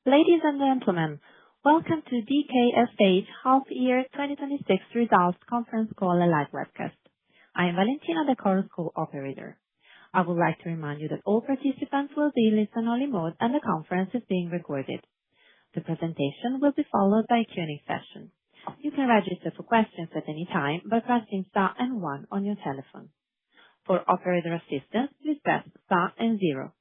Ladies and gentlemen, welcome to DKSH Half Year 2026 Results Conference Call and live webcast. I am Valentina, the Chorus Call operator. I would like to remind you that all participants will be in listen-only mode and the conference is being recorded. The presentation will be followed by a Q&A session. You can register for questions at any time by pressing star and one on your telephone. For operator assistance, please press star and zero.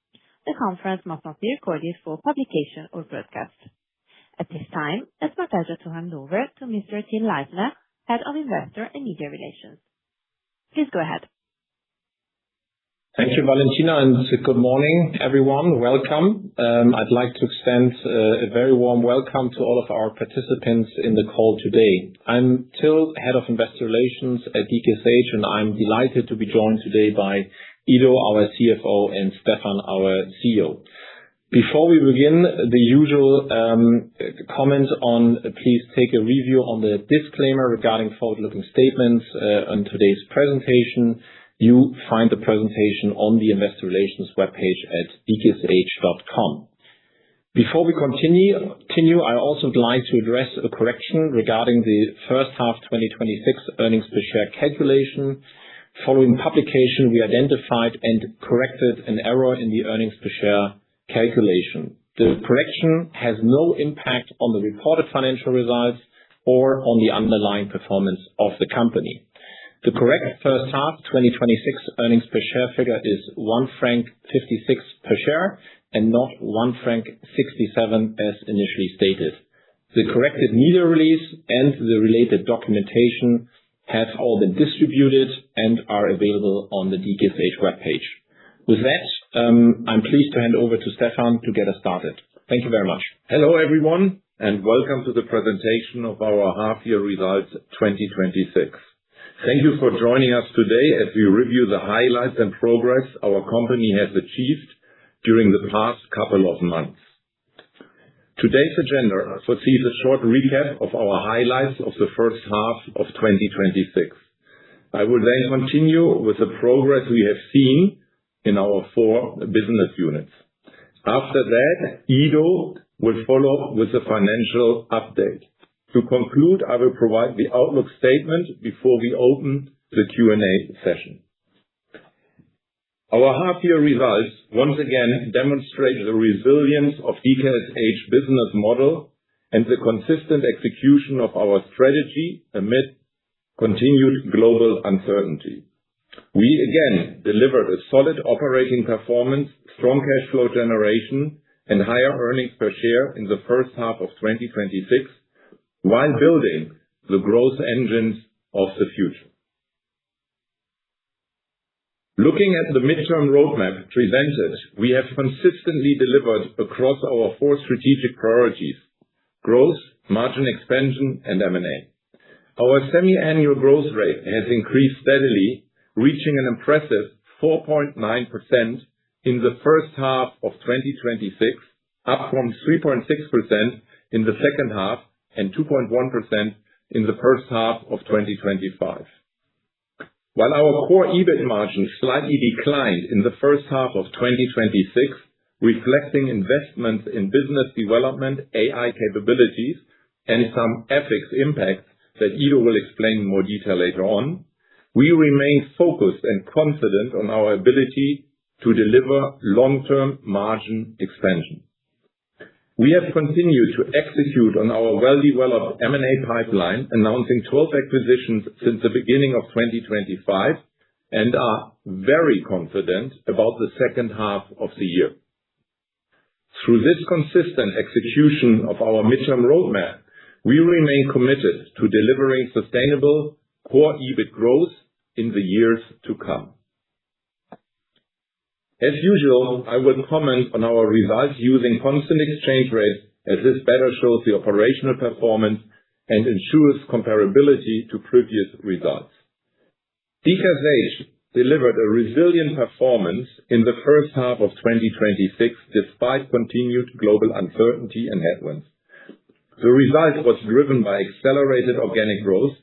The conference must not be recorded for publication or broadcast. At this time, it's my pleasure to hand over to Mr. Till Leisner, Head of Investor and Media Relations. Please go ahead. Thank you, Valentina, and good morning, everyone. Welcome. I'd like to extend a very warm welcome to all of our participants in the call today. I'm Till, Head of Investor Relations at DKSH, and I'm delighted to be joined today by Ido, our CFO, and Stefan, our CEO. Before we begin, the usual comment on please take a review on the disclaimer regarding forward-looking statements on today's presentation. You find the presentation on the Investor Relations webpage at dksh.com. Before we continue, I also would like to address a correction regarding the first half 2026 earnings per share calculation. Following publication, we identified and corrected an error in the earnings per share calculation. The correction has no impact on the reported financial results or on the underlying performance of the company. The correct first half 2026 earnings per share figure is 1.56 franc per share and not 1.67 franc as initially stated. The corrected media release and the related documentation have all been distributed and are available on the DKSH webpage. With that, I'm pleased to hand over to Stefan to get us started. Thank you very much. Hello, everyone, and welcome to the presentation of our half-year results 2026. Thank you for joining us today as we review the highlights and progress our company has achieved during the past couple of months. Today's agenda foresees a short recap of our highlights of the first half of 2026. I will then continue with the progress we have seen in our 4 business units. After that, Ido will follow with the financial update. To conclude, I will provide the outlook statement before we open the Q&A session. Our half-year results once again demonstrate the resilience of DKSH business model and the consistent execution of our strategy amid continued global uncertainty. We again delivered a solid operating performance, strong cash flow generation, and higher earnings per share in the first half of 2026, while building the growth engines of the future. Looking at the midterm roadmap presented, we have consistently delivered across our 4 strategic priorities: growth, margin expansion, and M&A. Our semi-annual growth rate has increased steadily, reaching an impressive 4.9% in the first half of 2026, up from 3.6% in the second half and 2.1% in the first half of 2025. While our core EBIT margin slightly declined in the first half of 2026, reflecting investments in business development, AI capabilities, and some FX impacts that Ido will explain in more detail later on, we remain focused and confident on our ability to deliver long-term margin expansion. We have continued to execute on our well-developed M&A pipeline, announcing 12 acquisitions since the beginning of 2025, and are very confident about the second half of the year. Through this consistent execution of our midterm roadmap, we remain committed to delivering sustainable core EBIT growth in the years to come. As usual, I will comment on our results using constant exchange rates, as this better shows the operational performance and ensures comparability to previous results. DKSH delivered a resilient performance in the first half of 2026 despite continued global uncertainty and headwinds. The result was driven by accelerated organic growth,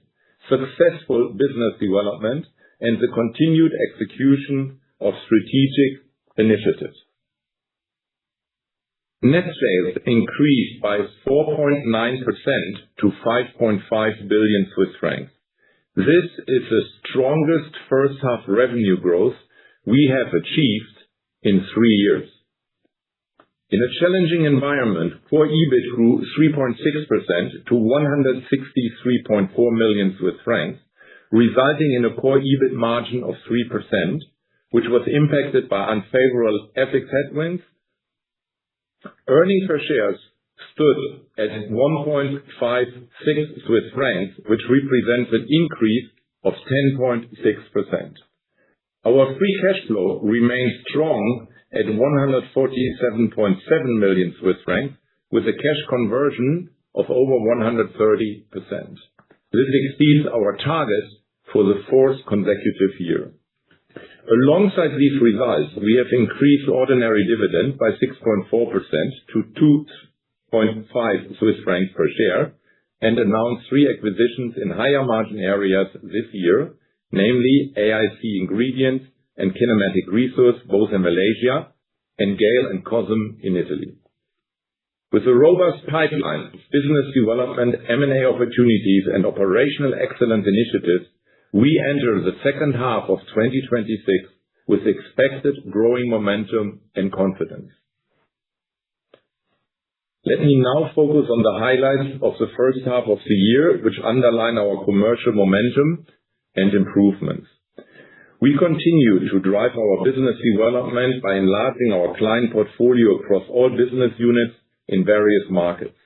successful business development, and the continued execution of strategic initiatives. Net sales increased by 4.9% to 5.5 billion Swiss francs. This is the strongest first half revenue growth we have achieved in 3 years. In a challenging environment, core EBIT grew 3.6% to 163.4 million Swiss francs, resulting in a core EBIT margin of 3%, which was impacted by unfavorable FX headwinds. Earnings per share stood at 1.56 Swiss francs, which represents an increase of 10.6%. Our free cash flow remains strong at 147.7 million Swiss francs, with a cash conversion of over 130%. This exceeds our target for the 4th consecutive year. Alongside these results, we have increased ordinary dividend by 6.4% to 2.5 Swiss francs per share and announced 3 acquisitions in higher margin areas this year, namely AIC Ingredients and Kinematic Resource, both in Malaysia, and Gale and Cosm in Italy. With a robust pipeline of business development, M&A opportunities, and operational excellence initiatives, we enter the second half of 2026 with expected growing momentum and confidence. Let me now focus on the highlights of the first half of the year, which underline our commercial momentum and improvements. We continue to drive our business development by enlarging our client portfolio across all business units in various markets.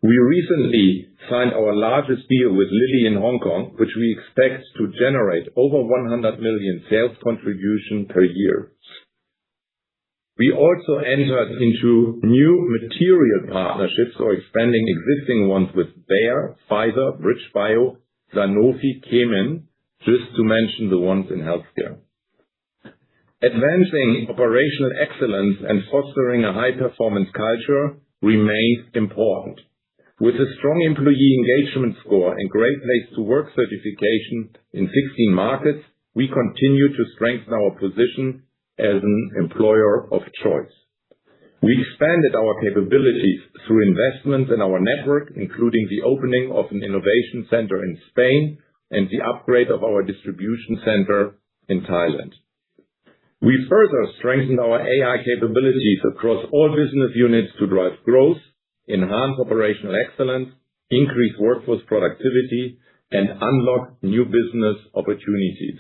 We recently signed our largest deal with Lilly in Hong Kong, which we expect to generate over 100 million sales contribution per year. We also entered into new material partnerships or expanding existing ones with Bayer, Pfizer, BridgeBio, Sanofi, Kemin, just to mention the ones in healthcare. Advancing operational excellence and fostering a high-performance culture remains important. With a strong employee engagement score and Great Place to Work certification in 16 markets, we continue to strengthen our position as an employer of choice. We expanded our capabilities through investments in our network, including the opening of an innovation center in Spain and the upgrade of our distribution center in Thailand. We further strengthened our AI capabilities across all business units to drive growth, enhance operational excellence, increase workforce productivity, and unlock new business opportunities.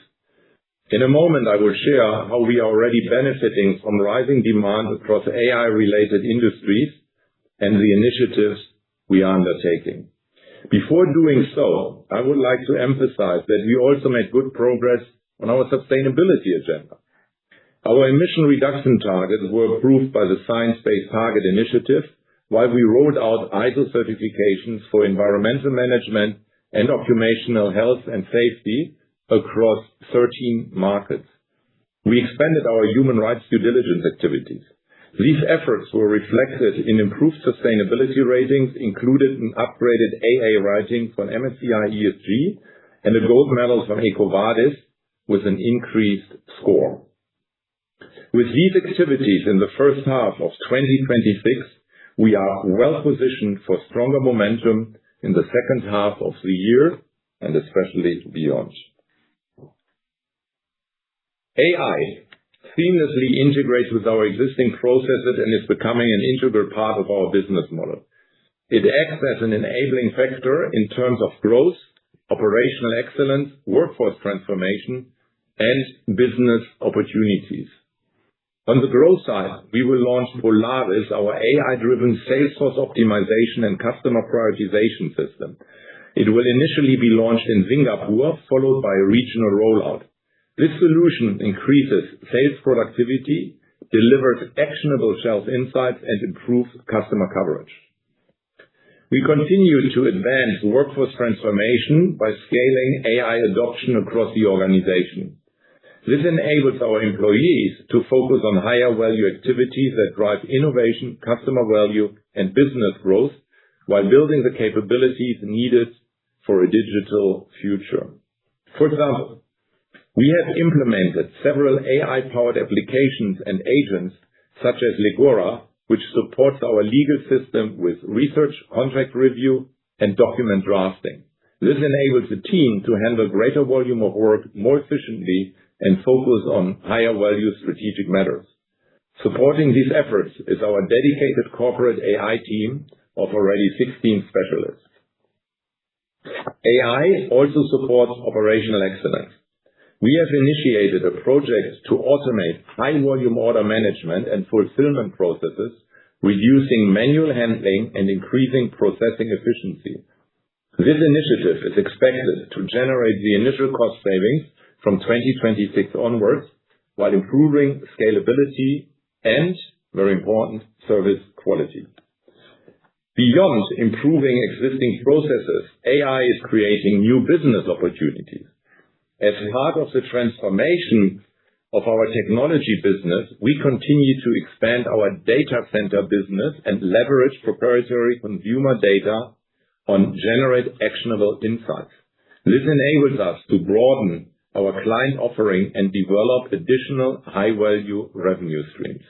In a moment, I will share how we are already benefiting from rising demand across AI-related industries and the initiatives we are undertaking. Before doing so, I would like to emphasize that we also made good progress on our sustainability agenda. Our emission reduction targets were approved by the Science Based Targets initiative, while we rolled out ISO certifications for environmental management and occupational health and safety across 13 markets. We expanded our human rights due diligence activities. These efforts were reflected in improved sustainability ratings, included an upgraded AA rating from MSCI ESG and a gold medal from EcoVadis with an increased score. With these activities in the first half of 2026, we are well positioned for stronger momentum in the second half of the year and especially beyond. AI seamlessly integrates with our existing processes and is becoming an integral part of our business model. It acts as an enabling factor in terms of growth, operational excellence, workforce transformation, and business opportunities. On the growth side, we will launch Polaris, our AI-driven sales force optimization and customer prioritization system. It will initially be launched in Singapore, followed by a regional rollout. This solution increases sales productivity, delivers actionable sales insights, and improves customer coverage. We continue to advance workforce transformation by scaling AI adoption across the organization. This enables our employees to focus on higher value activities that drive innovation, customer value, and business growth, while building the capabilities needed for a digital future. For example, we have implemented several AI-powered applications and agents, such as Legora, which supports our legal system with research, contract review, and document drafting. This enables the team to handle greater volume of work more efficiently and focus on higher value strategic matters. Supporting these efforts is our dedicated corporate AI team of already 16 specialists. AI also supports operational excellence. We have initiated a project to automate high volume order management and fulfillment processes, reducing manual handling and increasing processing efficiency. This initiative is expected to generate the initial cost savings from 2026 onwards, while improving scalability and, very important, service quality. Beyond improving existing processes, AI is creating new business opportunities. As part of the transformation of our technology business, we continue to expand our data center business and leverage proprietary consumer data on generate actionable insights. This enables us to broaden our client offering and develop additional high-value revenue streams.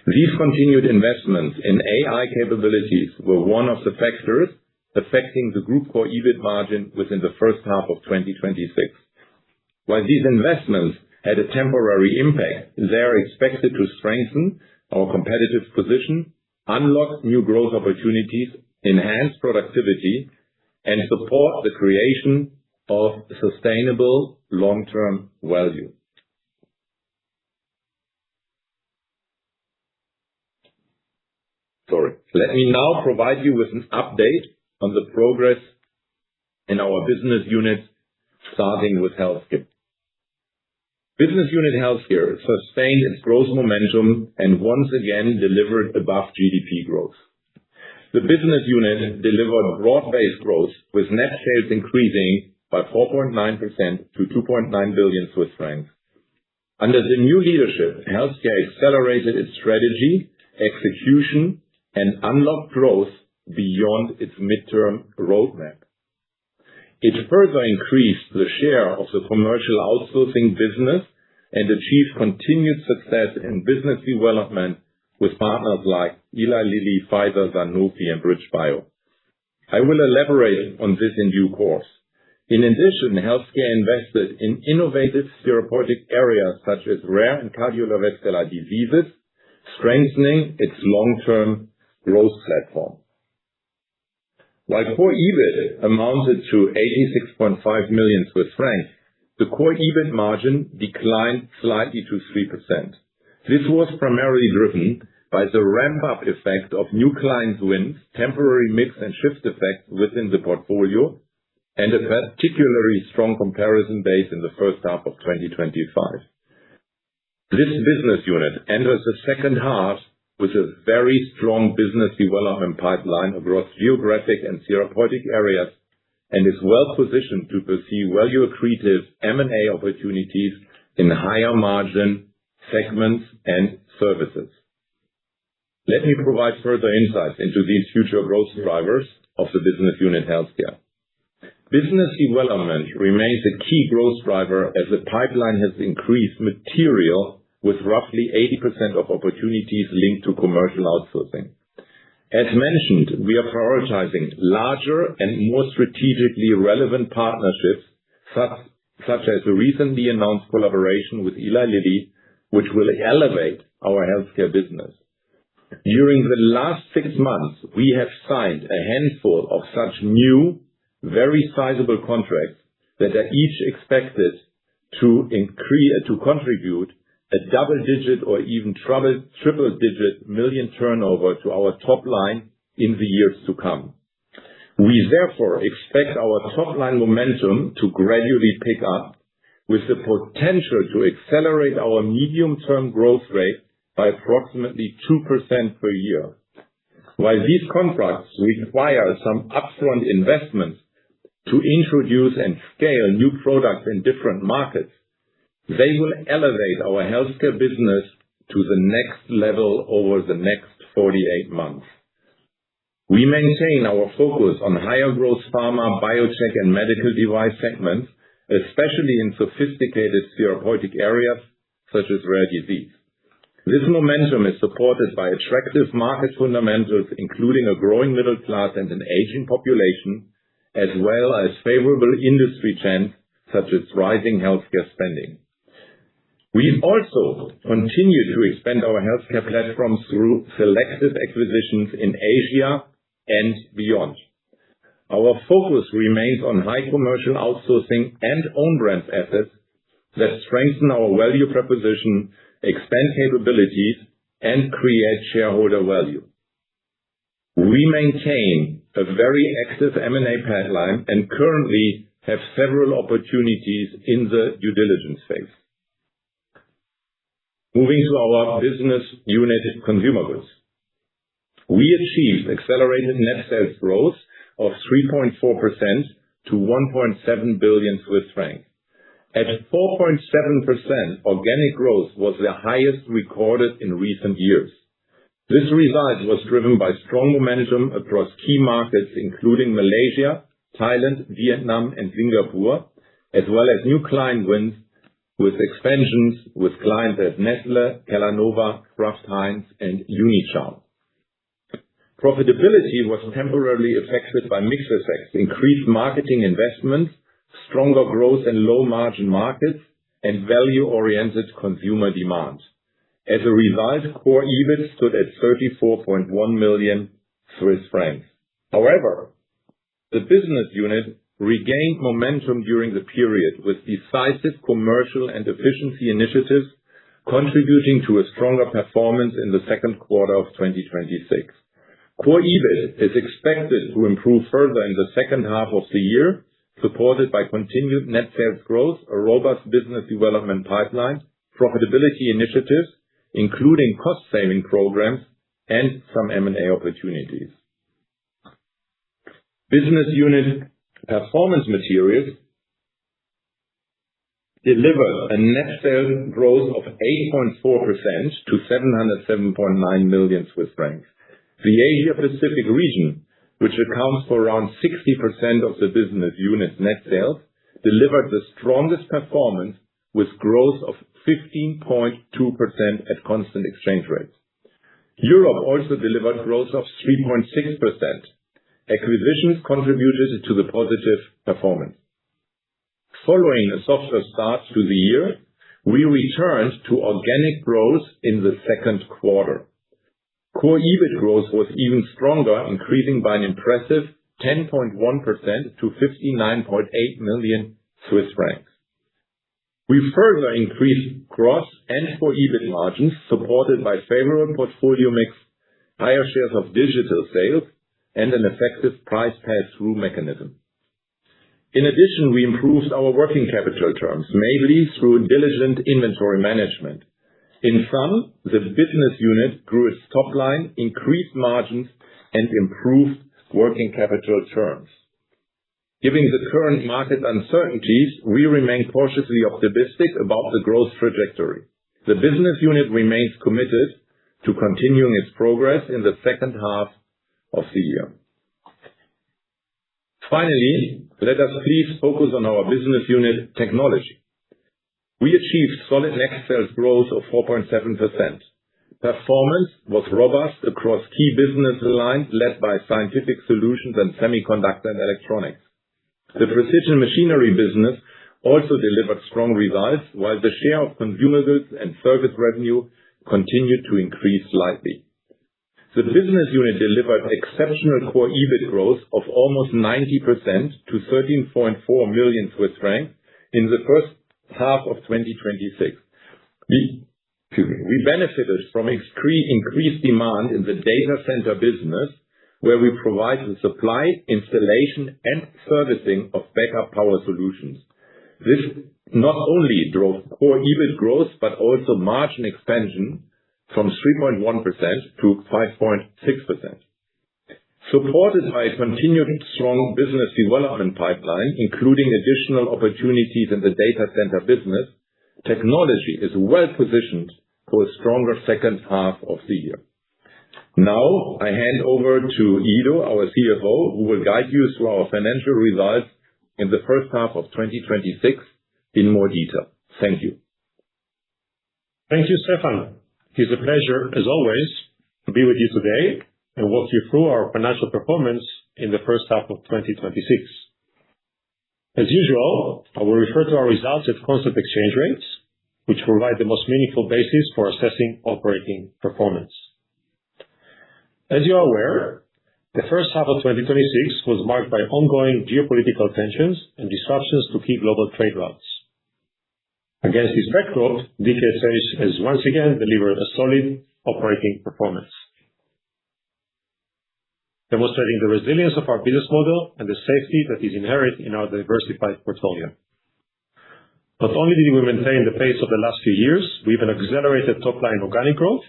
These continued investments in AI capabilities were one of the factors affecting the group core EBIT margin within the first half of 2026. While these investments had a temporary impact, they are expected to strengthen our competitive position, unlock new growth opportunities, enhance productivity, and support the creation of sustainable long-term value. Let me now provide you with an update on the progress in our business units, starting with healthcare. Business unit healthcare sustained its growth momentum and once again delivered above GDP growth. The business unit delivered broad-based growth, with net sales increasing by 4.9% to 2.9 billion Swiss francs. Under the new leadership, healthcare accelerated its strategy, execution, and unlocked growth beyond its midterm roadmap. It further increased the share of the commercial outsourcing business and achieved continued success in business development with partners like Eli Lilly, Pfizer, Sanofi, and BridgeBio. I will elaborate on this in due course. In addition, healthcare invested in innovative therapeutic areas such as rare and cardiovascular diseases, strengthening its long-term growth platform. While core EBIT amounted to 86.5 million Swiss francs, the core EBIT margin declined slightly to 3%. This was primarily driven by the ramp-up effect of new clients' wins, temporary mix and shift effects within the portfolio, and a particularly strong comparison base in the first half of 2025. This business unit enters the second half with a very strong business development pipeline across geographic and therapeutic areas and is well-positioned to pursue value-accretive M&A opportunities in higher margin segments and services. Let me provide further insights into these future growth drivers of the business unit healthcare. Business development remains a key growth driver as the pipeline has increased material with roughly 80% of opportunities linked to commercial outsourcing. As mentioned, we are prioritizing larger and more strategically relevant partnerships, such as the recently announced collaboration with Eli Lilly, which will elevate our healthcare business. During the last 6 months, we have signed a handful of such new, very sizable contracts that are each expected to contribute a double-digit or even triple-digit million turnover to our top line in the years to come. We therefore expect our top-line momentum to gradually pick up, with the potential to accelerate our medium-term growth rate by approximately 2% per year. While these contracts require some upfront investments to introduce and scale new products in different markets, they will elevate our healthcare business to the next level over the next 48 months. We maintain our focus on higher growth pharma, biotech, and medical device segments, especially in sophisticated therapeutic areas such as rare disease. This momentum is supported by attractive market fundamentals, including a growing middle class and an aging population, as well as favorable industry trends such as rising healthcare spending. We also continue to expand our healthcare platforms through selective acquisitions in Asia and beyond. Our focus remains on high commercial outsourcing and own brand assets that strengthen our value proposition, expand capabilities, and create shareholder value. We maintain a very active M&A pipeline and currently have several opportunities in the due diligence phase. Moving to our business unit, Consumer Goods. We achieved accelerated net sales growth of 3.4% to 1.7 billion Swiss francs. At 4.7%, organic growth was the highest recorded in recent years. This result was driven by strong momentum across key markets, including Malaysia, Thailand, Vietnam, and Singapore, as well as new client wins with expansions with clients at Nestlé, Kellanova, Kraft Heinz, and Unicharm. Profitability was temporarily affected by mix effects, increased marketing investments, stronger growth in low-margin markets, and value-oriented consumer demand. As a result, core EBIT stood at 34.1 million Swiss francs. However, the business unit regained momentum during the period with decisive commercial and efficiency initiatives contributing to a stronger performance in the second quarter of 2026. Core EBIT is expected to improve further in the second half of the year, supported by continued net sales growth, a robust business development pipeline, profitability initiatives, including cost-saving programs, and some M&A opportunities. Business unit Performance Materials delivered a net sales growth of 8.4% to 707.9 million Swiss francs. The Asia-Pacific region, which accounts for around 60% of the business unit's net sales, delivered the strongest performance with growth of 15.2% at constant exchange rates. Europe also delivered growth of 3.6%. Acquisitions contributed to the positive performance. Following a softer start to the year, we returned to organic growth in the second quarter. Core EBIT growth was even stronger, increasing by an impressive 10.1% to 59.8 million Swiss francs. We further increased gross and core EBIT margins, supported by favorable portfolio mix, higher shares of digital sales, and an effective price pass-through mechanism. In addition, we improved our working capital terms, mainly through diligent inventory management. In sum, the business unit grew its top line, increased margins, and improved working capital terms. Given the current market uncertainties, we remain cautiously optimistic about the growth trajectory. The business unit remains committed to continuing its progress in the second half of the year. Finally, let us please focus on our business unit Technology. We achieved solid net sales growth of 4.7%. Performance was robust across key business lines led by scientific solutions and semiconductor and electronics. The precision machinery business also delivered strong results, while the share of consumer goods and service revenue continued to increase slightly. The business unit delivered exceptional core EBIT growth of almost 90% to 13.4 million Swiss francs in the first half of 2026. We benefited from increased demand in the data center business, where we provide the supply, installation, and servicing of backup power solutions. This not only drove core EBIT growth, but also margin expansion from 3.1% to 5.6%. Supported by a continued strong business development pipeline, including additional opportunities in the data center business, Technology is well-positioned for a stronger second half of the year. Now, I hand over to Ido, our CFO, who will guide you through our financial results in the first half of 2026 in more detail. Thank you. Thank you, Stefan. It is a pleasure, as always, to be with you today and walk you through our financial performance in the first half of 2026. As usual, I will refer to our results at constant exchange rates, which provide the most meaningful basis for assessing operating performance. As you are aware, the first half of 2026 was marked by ongoing geopolitical tensions and disruptions to key global trade routes. Against this backdrop, DKSH has once again delivered a solid operating performance, demonstrating the resilience of our business model and the safety that is inherent in our diversified portfolio. Not only did we maintain the pace of the last few years, we even accelerated top-line organic growth,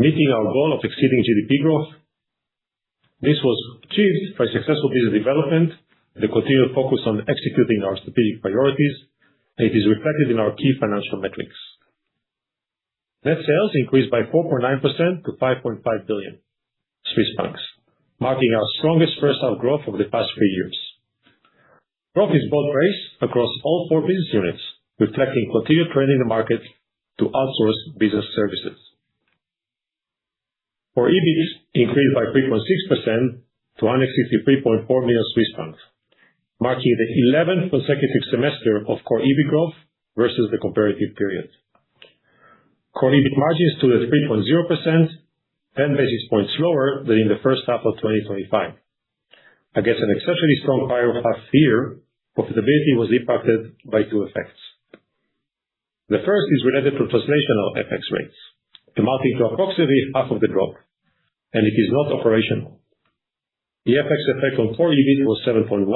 meeting our goal of exceeding GDP growth. This was achieved by successful business development, the continued focus on executing our strategic priorities, and it is reflected in our key financial metrics. Net sales increased by 4.9% to 5.5 billion Swiss francs, marking our strongest first half growth over the past 3 years. Growth is broad-based across all 4 business units, reflecting continued trend in the market to outsource business services. Core EBIT increased by 3.6% to 163.4 million Swiss francs, marking the 11th consecutive semester of core EBIT growth versus the comparative period. Core EBIT margins stood at 3.0%, 10 basis points lower than in the first half of 2025. Against an exceptionally strong prior half year, profitability was impacted by 2 effects. The first is related to translational FX rates, amounting to approximately half of the drop, and it is not operational. The FX effect on core EBIT was 7.1,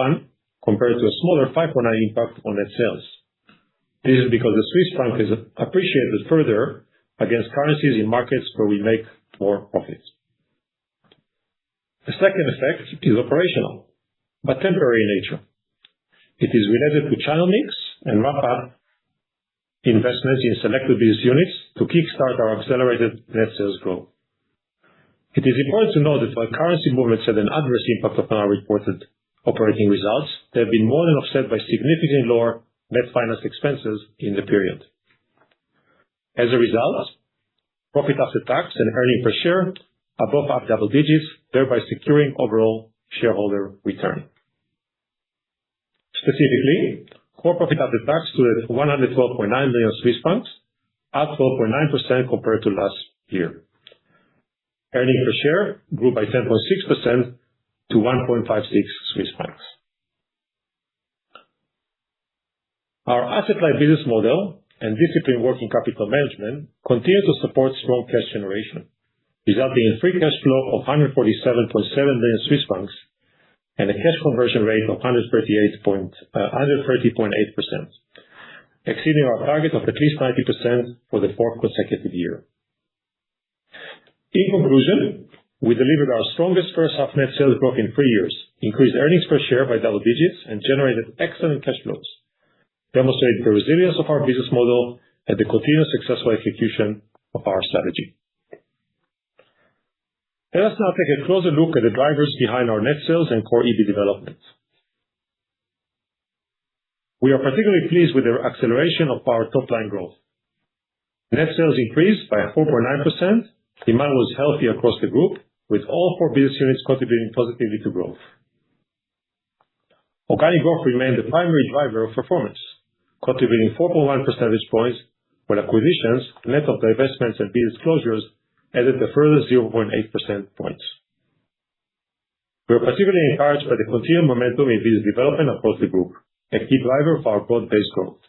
compared to a smaller 5.9 impact on net sales. This is because the Swiss franc is appreciated further against currencies in markets where we make more profits. The second effect is operational, but temporary in nature. It is related to channel mix and ramp-up investments in selected business units to kickstart our accelerated net sales growth. It is important to note that while currency movements had an adverse impact upon our reported operating results, they have been more than offset by significantly lower net finance expenses in the period. As a result, profit after tax and earnings per share are both up double digits, thereby securing overall shareholder return. Specifically, core profit after tax stood at 112.9 million Swiss francs, up 12.9% compared to last year. Earnings per share grew by 10.6% to 1.56 Swiss francs. Our asset-light business model and disciplined working capital management continue to support strong cash generation, resulting in free cash flow of 147.7 million Swiss francs and a cash conversion rate of 130.8%, exceeding our target of at least 90% for the 4th consecutive year. In conclusion, we delivered our strongest first half net sales growth in 3 years, increased earnings per share by double digits, and generated excellent cash flows, demonstrating the resilience of our business model and the continuous successful execution of our strategy. Let us now take a closer look at the drivers behind our net sales and core EBIT development. We are particularly pleased with the acceleration of our top-line growth. Net sales increased by 4.9%. Demand was healthy across the group, with all 4 business units contributing positively to growth. Organic growth remained the primary driver of performance, contributing 4.1 percentage points, while acquisitions, net of divestments and business closures, added a further 0.8 percentage points. We are particularly encouraged by the continued momentum in business development across the group, a key driver of our broad-based growth.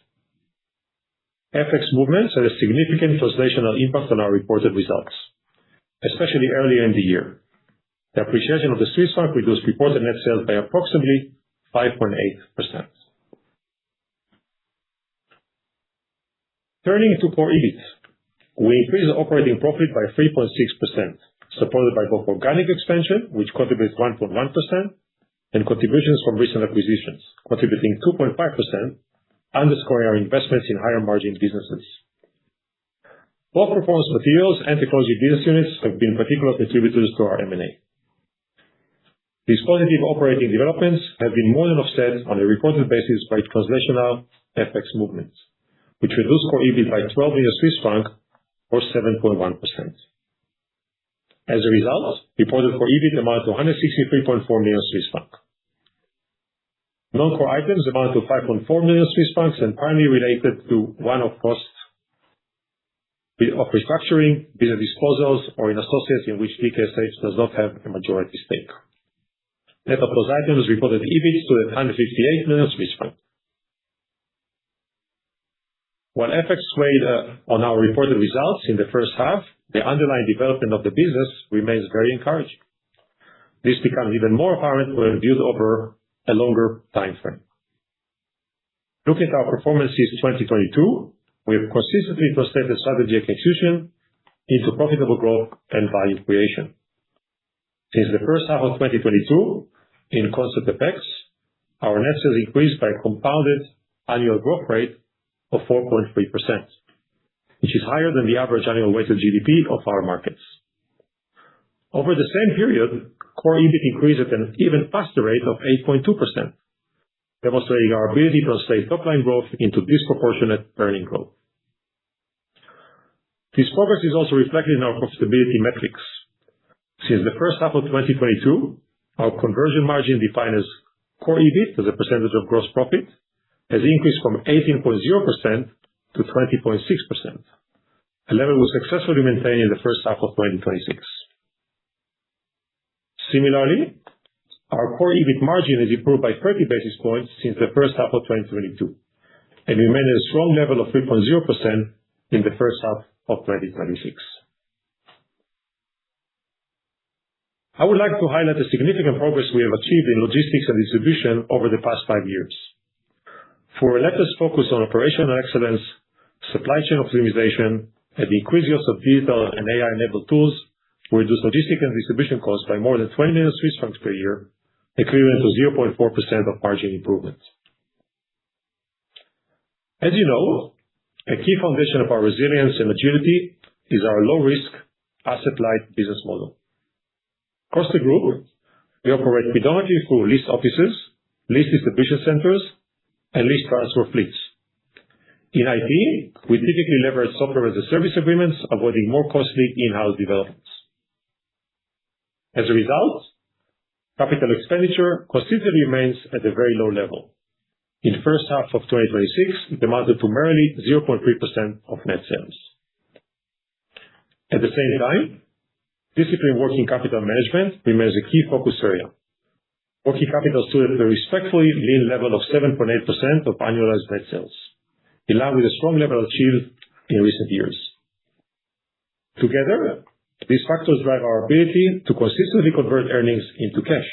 FX movements had a significant translational impact on our reported results, especially earlier in the year. The appreciation of the Swiss franc reduced reported net sales by approximately 5.8%. Turning to core EBIT, we increased operating profit by 3.6%, supported by both organic expansion, which contributes 1.1%, and contributions from recent acquisitions, contributing 2.5%, underscoring our investments in higher margin businesses. Both Performance Materials and Technology business units have been particular contributors to our M&A. These positive operating developments have been more than offset on a reported basis by translational FX movements, which reduced core EBIT by 12 million Swiss francs or 7.1%. As a result, reported core EBIT amounted to 163.4 million Swiss francs. Non-core items amount to 5.4 million Swiss francs and primarily related to one-off costs of restructuring, business disposals, or in associates in which DKSH does not have a majority stake. Net of those items, reported EBIT stood at 158 million Swiss francs. While FX weighed on our reported results in the first half, the underlying development of the business remains very encouraging. This becomes even more apparent when viewed over a longer time frame. Looking at our performance since 2022, we have consistently translated strategy execution into profitable growth and value creation. Since the first half of 2022, in constant FX, our net sales increased by a compounded annual growth rate of 4.3%, which is higher than the average annual weighted GDP of our markets. Over the same period, core EBIT increased at an even faster rate of 8.2%, demonstrating our ability to translate top-line growth into disproportionate earning growth. This progress is also reflected in our profitability metrics. Since the first half of 2022, our conversion margin defined as core EBIT as a percentage of gross profit has increased from 18.0% to 20.6%, a level we successfully maintained in the first half of 2026. Similarly, our core EBIT margin has improved by 30 basis points since the first half of 2022 and remained at a strong level of 3.0% in the first half of 2026. I would like to highlight the significant progress we have achieved in logistics and distribution over the past 5 years. For a relentless focus on operational excellence, supply chain optimization, and the increased use of digital and AI-enabled tools, we reduce logistics and distribution costs by more than 20 million Swiss francs per year, equivalent to 0.4% of margin improvement. As you know, a key foundation of our resilience and agility is our low-risk, asset-light business model. Across the group, we operate predominantly through leased offices, leased distribution centers, and leased transfer fleets. In IT, we typically leverage software as a service agreements, avoiding more costly in-house developments. As a result, capital expenditure consistently remains at a very low level. In the first half of 2026, it amounted to merely 0.3% of net sales. At the same time, disciplined working capital management remains a key focus area. Working capital stood at a respectfully lean level of 7.8% of annualized net sales, in line with a strong level achieved in recent years. Together, these factors drive our ability to consistently convert earnings into cash.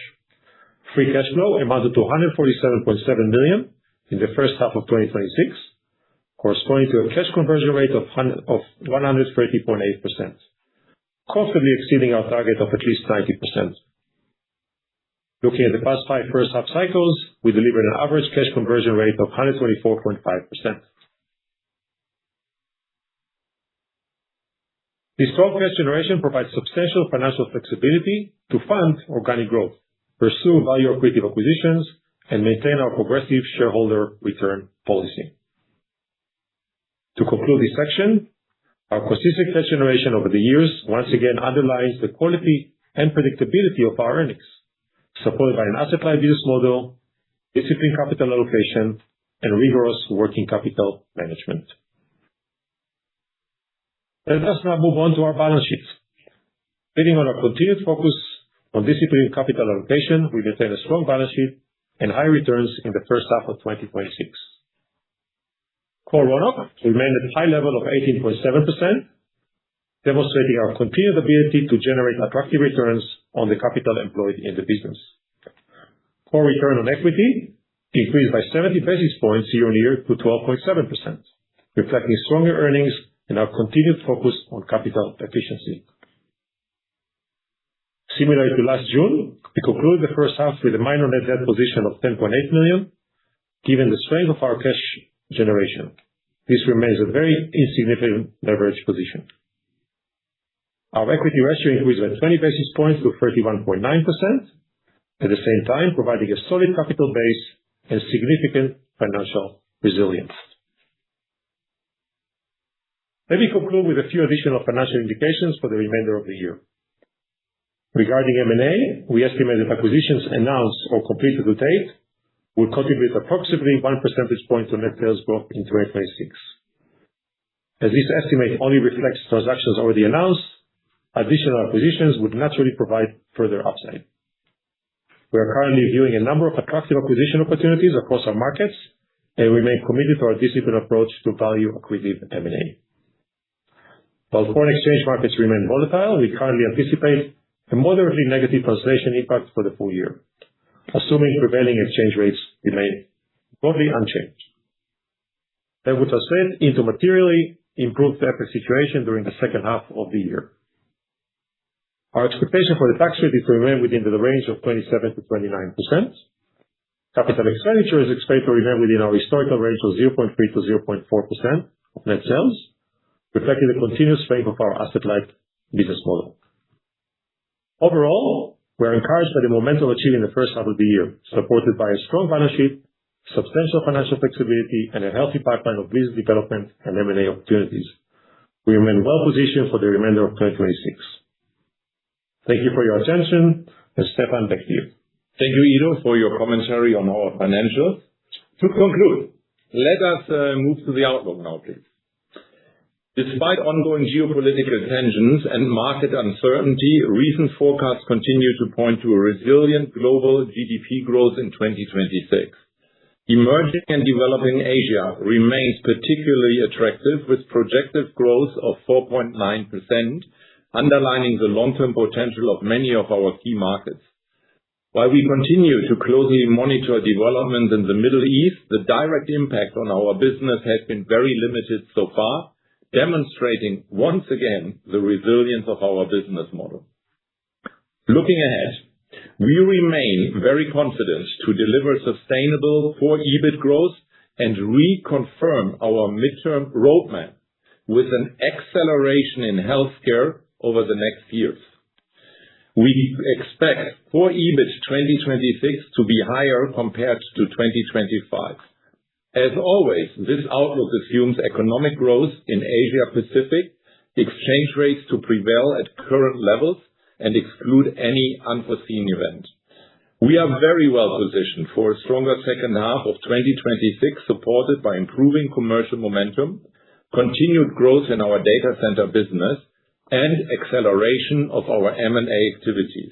Free cash flow amounted to 147.7 million in the first half of 2026, corresponding to a cash conversion rate of 130.8%, comfortably exceeding our target of at least 90%. Looking at the past 5 first half cycles, we delivered an average cash conversion rate of 124.5%. This strong cash generation provides substantial financial flexibility to fund organic growth, pursue value-accretive acquisitions, and maintain our progressive shareholder return policy. To conclude this section, our consistent cash generation over the years once again underlines the quality and predictability of our earnings, supported by an asset-light business model, disciplined capital allocation, and rigorous working capital management. Let us now move on to our balance sheet. Building on our continued focus on disciplined capital allocation, we maintain a strong balance sheet and high returns in the first half of 2026. Core RONOC remained at a high level of 18.7%, demonstrating our continued ability to generate attractive returns on the capital employed in the business. Core return on equity increased by 70 basis points year-on-year to 12.7%, reflecting stronger earnings and our continued focus on capital efficiency. Similar to last June, we concluded the first half with a minor net debt position of 10.8 million, given the strength of our cash generation. This remains a very insignificant leverage position. Our equity ratio increased by 20 basis points to 31.9%, at the same time providing a solid capital base and significant financial resilience. Let me conclude with a few additional financial indications for the remainder of the year. Regarding M&A, we estimate that acquisitions announced or completed to date will contribute approximately 1 percentage point to net sales growth in 2026. As this estimate only reflects transactions already announced, additional acquisitions would naturally provide further upside. We are currently viewing a number of attractive acquisition opportunities across our markets and remain committed to our disciplined approach to value accretive M&A. While foreign exchange markets remain volatile, we currently anticipate a moderately negative translation impact for the full year, assuming prevailing exchange rates remain broadly unchanged. That would translate into materially improved FX situation during the second half of the year. Our expectation for the tax rate is to remain within the range of 27%-29%. Capital expenditure is expected to remain within our historical range of 0.3%-0.4% of net sales, reflecting the continuous strength of our asset-light business model. Overall, we are encouraged by the momentum achieved in the first half of the year, supported by a strong balance sheet, substantial financial flexibility, and a healthy pipeline of business development and M&A opportunities. We remain well positioned for the remainder of 2026. Thank you for your attention, and Stefan, back to you. Thank you, Ido, for your commentary on our financials. To conclude, let us move to the outlook now, please. Despite ongoing geopolitical tensions and market uncertainty, recent forecasts continue to point to a resilient global GDP growth in 2026. Emerging and developing Asia remains particularly attractive, with projected growth of 4.9%, underlining the long-term potential of many of our key markets. While we continue to closely monitor developments in the Middle East, the direct impact on our business has been very limited so far, demonstrating once again the resilience of our business model. Looking ahead, we remain very confident to deliver sustainable core EBIT growth and reconfirm our midterm roadmap with an acceleration in healthcare over the next years. We expect core EBIT 2026 to be higher compared to 2025. As always, this outlook assumes economic growth in Asia Pacific, exchange rates to prevail at current levels, and exclude any unforeseen event. We are very well positioned for a stronger second half of 2026, supported by improving commercial momentum, continued growth in our data center business, and acceleration of our M&A activities.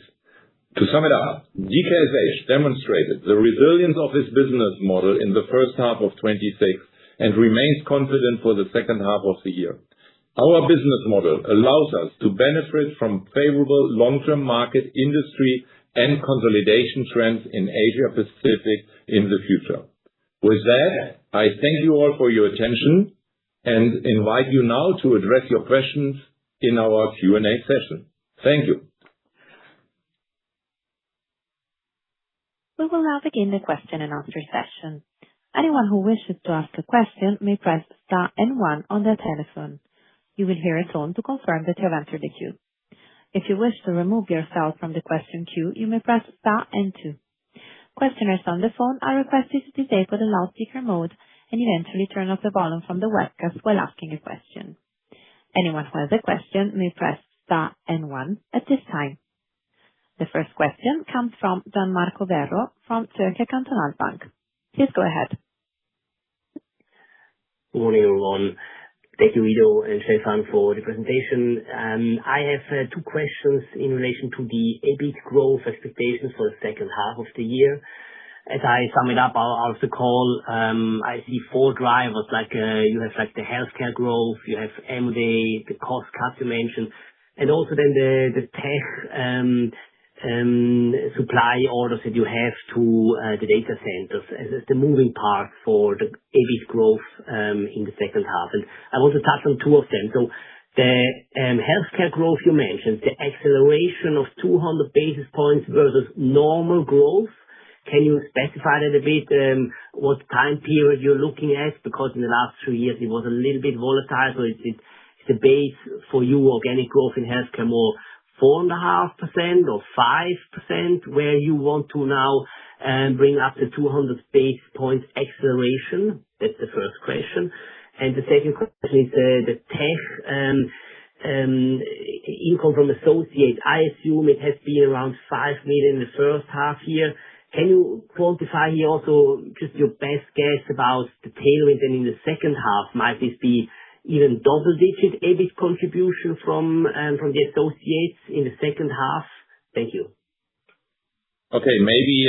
To sum it up, DKSH demonstrated the resilience of its business model in the first half of 2026 and remains confident for the second half of the year. Our business model allows us to benefit from favorable long-term market, industry, and consolidation trends in Asia Pacific in the future. With that, I thank you all for your attention and invite you now to address your questions in our Q&A session. Thank you. We will now begin the question and answer session. Anyone who wishes to ask a question may press star and one on their telephone. You will hear a tone to confirm that you have entered the queue. If you wish to remove yourself from the question queue, you may press star and two. Questioners on the phone are requested to disable the loudspeaker mode and eventually turn off the volume from the webcast while asking a question. Anyone who has a question may press star and one at this time. The first question comes from Gian Marco Werro from Zürcher Kantonalbank. Please go ahead. Good morning, everyone. Thank you, Ido and Stefan, for the presentation. I have two questions in relation to the EBIT growth expectations for the second half of the year. As I sum it up out of the call, I see four drivers, you have the healthcare growth, you have M&A, the cost cut you mentioned, and also then the tech supply orders that you have to the data centers as the moving part for the EBIT growth in the second half. And I want to touch on two of them. So the healthcare growth you mentioned, the acceleration of 200 basis points versus normal growth. Can you specify that a bit, what time period you're looking at? Because in the last 3 years it was a little bit volatile, so it's the base for you, organic growth in healthcare more 4.5% or 5%, where you want to now bring up the 200 basis points acceleration? That's the first question. And the second question is the tech income from associates. I assume it has been around 5 million in the first half year. Can you quantify here also just your best guess about the tailwind and in the second half? Might this be even double-digit EBIT contribution from the associates in the second half? Thank you. Okay. Maybe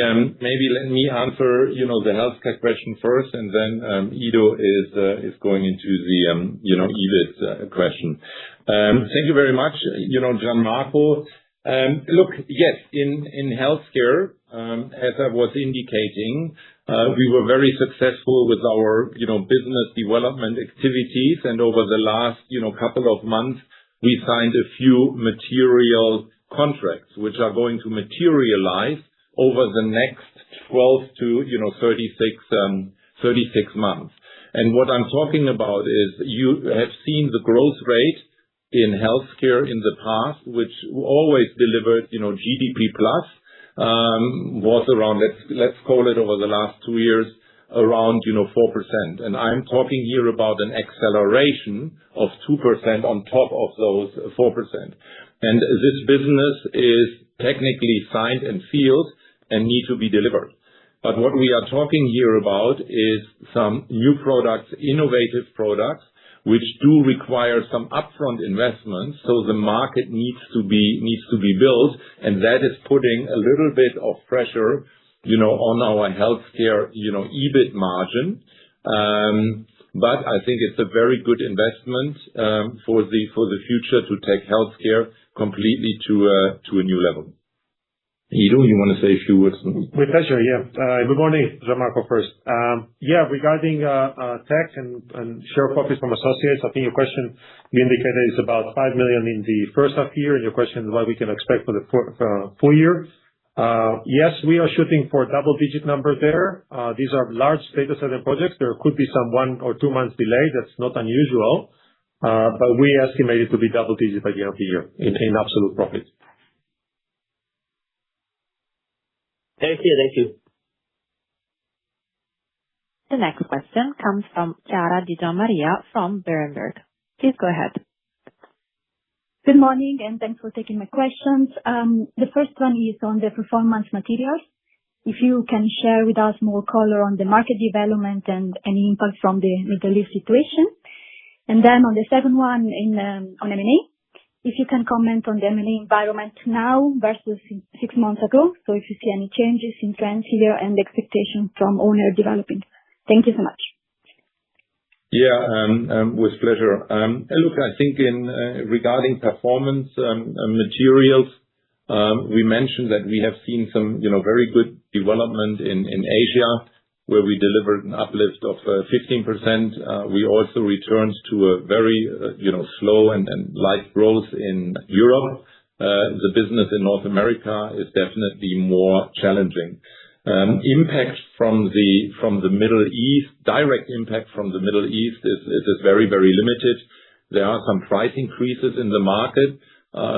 let me answer, the healthcare question first, and then Ido is going into the, EBIT question. Thank you very much, Gianmarco. Look, yes, in healthcare, as I was indicating, we were very successful with our, business development activities, and over the last, couple of months, we signed a few material contracts which are going to materialize over the next 12 to 36 months. And what I'm talking about is you have seen the growth rate in healthcare in the past, which always delivered, GDP plus, was around, let's call it over the last 2 years, around, 4%. And I'm talking here about an acceleration of 2% on top of those 4%. And this business is technically signed and sealed and need to be delivered. But what we are talking here about is some new products, innovative products, which do require some upfront investments. So the market needs to be built, and that is putting a little bit of pressure, on our healthcare, EBIT margin. But I think it's a very good investment for the future to take healthcare completely to a new level. Ido, you want to say a few words? With pleasure, yeah. Good morning, Gianmarco, first. Regarding tech and share profits from associates, I think your question, you indicated is about 5 million in the first half year, and your question is what we can expect for the full year. Yes, we are shooting for double-digit numbers there. These are large data center projects. There could be some 1 or 2 months delay. That's not unusual. But we estimate it to be double-digit by the end of the year in absolute profit. Thank you. The next question comes from Chiara Di Gianmaria from Berenberg. Please go ahead. Good morning, and thanks for taking my questions. The first one is on the performance materials. If you can share with us more color on the market development and any impact from the Middle East situation. And then on the second one on M&A, if you can comment on the M&A environment now versus 6 months ago. So if you see any changes in trends here and expectations from owner developing. Thank you so much. Yeah, with pleasure. Look, I think regarding performance materials, we mentioned that we have seen some, very good development in Asia, where we delivered an uplift of 15%. We also returned to a very, slow and light growth in Europe. The business in North America is definitely more challenging. Impact from the Middle East, direct impact from the Middle East is very, very limited. There are some price increases in the market,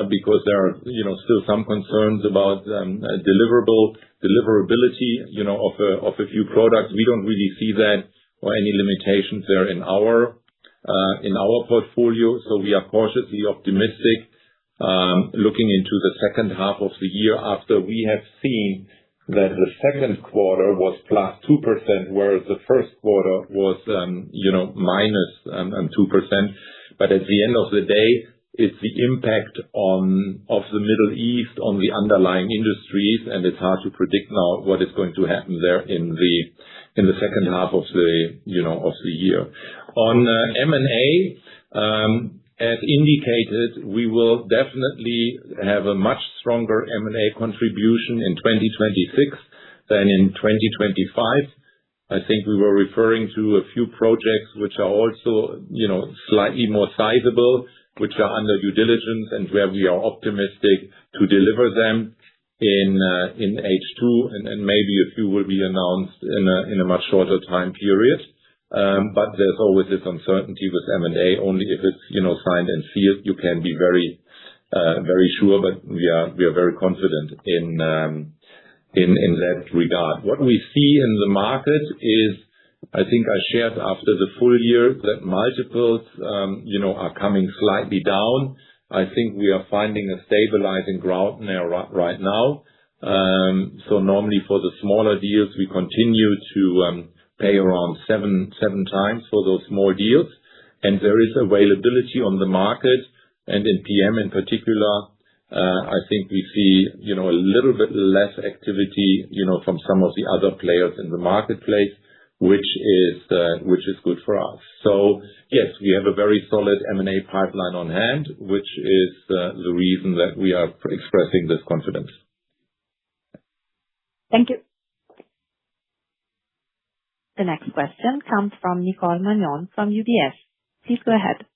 because there are, still some concerns about deliverability, of a few products. We don't really see that or any limitations there in our portfolio. So we are cautiously optimistic, looking into the second half of the year after we have seen that the second quarter was +2%, whereas the first quarter was, minus 2%. But at the end of the day, it's the impact of the Middle East on the underlying industries, and it's hard to predict now what is going to happen there in the second half of the year. On M&A, as indicated, we will definitely have a much stronger M&A contribution in 2026 than in 2025. I think we were referring to a few projects which are also, slightly more sizable, which are under due diligence and where we are optimistic to deliver them in H2, and maybe a few will be announced in a much shorter time period. But there's always this uncertainty with M&A. Only if it's, signed and sealed, you can be very, very sure, but we are very confident in that regard. What we see in the market is I think I shared after the full year that multiples, are coming slightly down. I think we are finding a stabilizing ground there right now. So normally for the smaller deals, we continue to pay around 7 times for those small deals. And there is availability on the market, and in PM in particular, I think we see, a little bit less activity, from some of the other players in the marketplace, which is good for us. So yes, we have a very solid M&A pipeline on hand, which is the reason that we are expressing this confidence. Thank you. The next question comes from Nicole Manion from UBS. Please go ahead.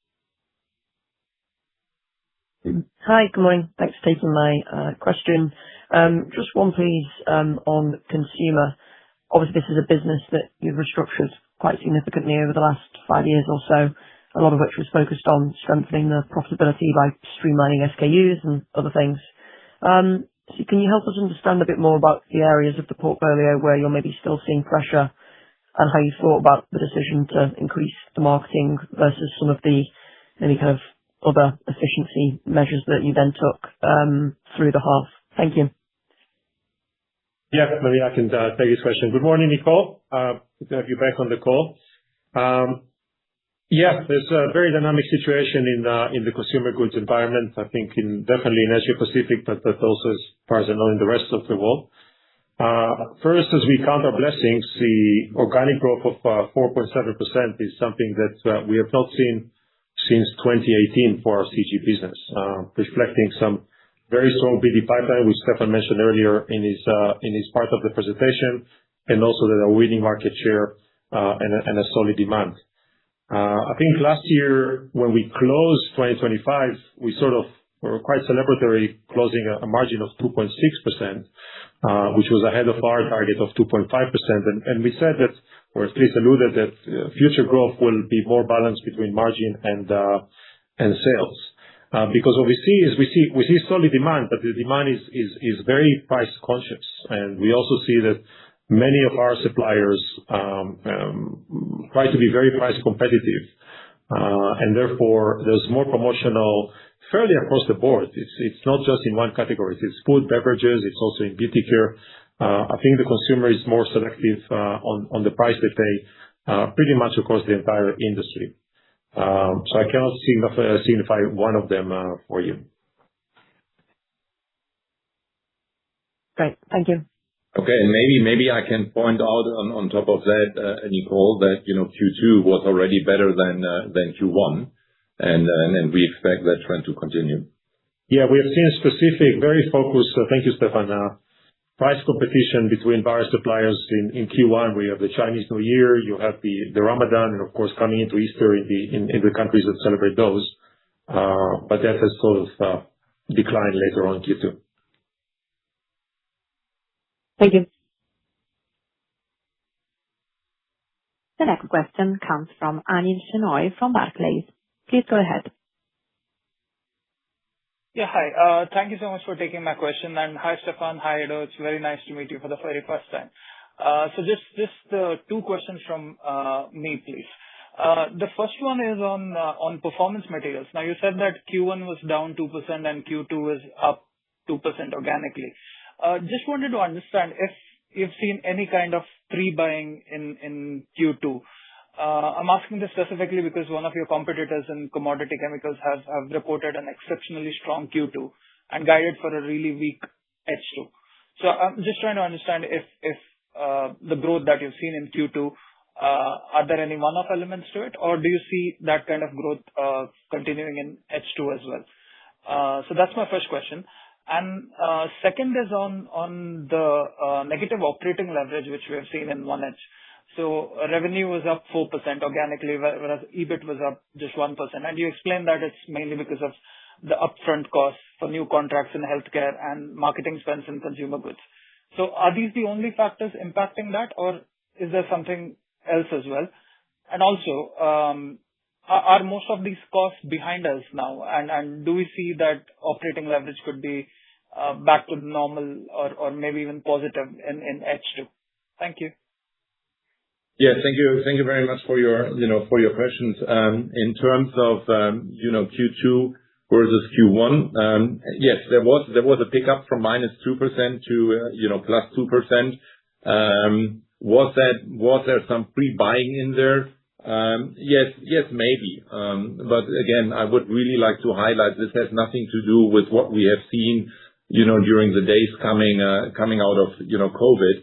Hi, good morning. Thanks for taking my question. Just one, please, on consumer. Obviously, this is a business that you've restructured quite significantly over the last 5 years or so, a lot of which was focused on strengthening the profitability by streamlining SKUs and other things. So can you help us understand a bit more about the areas of the portfolio where you're maybe still seeing pressure, and how you thought about the decision to increase the marketing versus some of the maybe kind of other efficiency measures that you then took through the half? Thank you. Yeah, maybe I can take this question. Good morning, Nicole. Good to have you back on the call. Yeah, there's a very dynamic situation in the consumer goods environment, I think definitely in Asia Pacific, but also as far as I know in the rest of the world. First, as we count our blessings, the organic growth of 4.7% is something that we have not seen since 2018 for our CG business, reflecting some very strong BD pipeline, which Stefan mentioned earlier in his part of the presentation, and also that are winning market share and a solid demand. I think last year when we closed 2025, we sort of were quite celebratory, closing a margin of 2.6%, which was ahead of our target of 2.5%. And we said that, or at least alluded that, future growth will be more balanced between margin and sales. Because what we see is we see solid demand, but the demand is very price conscious. And we also see that many of our suppliers try to be very price competitive. And therefore there's more promotional fairly across the board. It's not just in one category. It's food, beverages, it's also in beauty care. I think the consumer is more selective on the price they pay pretty much across the entire industry. So I cannot signify one of them for you. Great. Thank you. Okay. And maybe I can point out on top of that, Nicole, that, Q2 was already better than Q1. And we expect that trend to continue. Yeah, we have seen a specific, very focused, thank you, Stefan, price competition between various suppliers in Q1. We have the Chinese New Year, you have the Ramadan, and of course, coming into Easter in the countries that celebrate those. But that has sort of declined later on in Q2. Thank you. The next question comes from Anil Shenoy from Barclays. Please go ahead. Yeah, hi. Thank you so much for taking my question. And hi, Stefan. Hi, Edo. It's very nice to meet you for the very first time. So just two questions from me, please. The first one is on performance materials. Now, you said that Q1 was down 2% and Q2 is up 2% organically. Just wanted to understand if you've seen any kind of pre-buying in Q2. I'm asking this specifically because one of your competitors in commodity chemicals have reported an exceptionally strong Q2 and guided for a really weak H2. So I'm just trying to understand if the growth that you've seen in Q2, are there any one-off elements to it, or do you see that kind of growth continuing in H2 as well? So that's my first question. And second is on the negative operating leverage, which we have seen in 1H. So revenue was up 4% organically, whereas EBIT was up just 1%. And you explained that it's mainly because of the upfront costs for new contracts in healthcare and marketing spends in consumer goods. So are these the only factors impacting that, or is there something else as well? And also, are most of these costs behind us now? And do we see that operating leverage could be back to normal or maybe even positive in H2? Thank you. Yeah, thank you. Thank you very much for your questions. In terms of, Q2 versus Q1, yes, there was a pickup from -2% to, +2%. Was there some pre-buying in there? Yes, maybe. But again, I would really like to highlight this has nothing to do with what we have seen, during the days coming out of, COVID.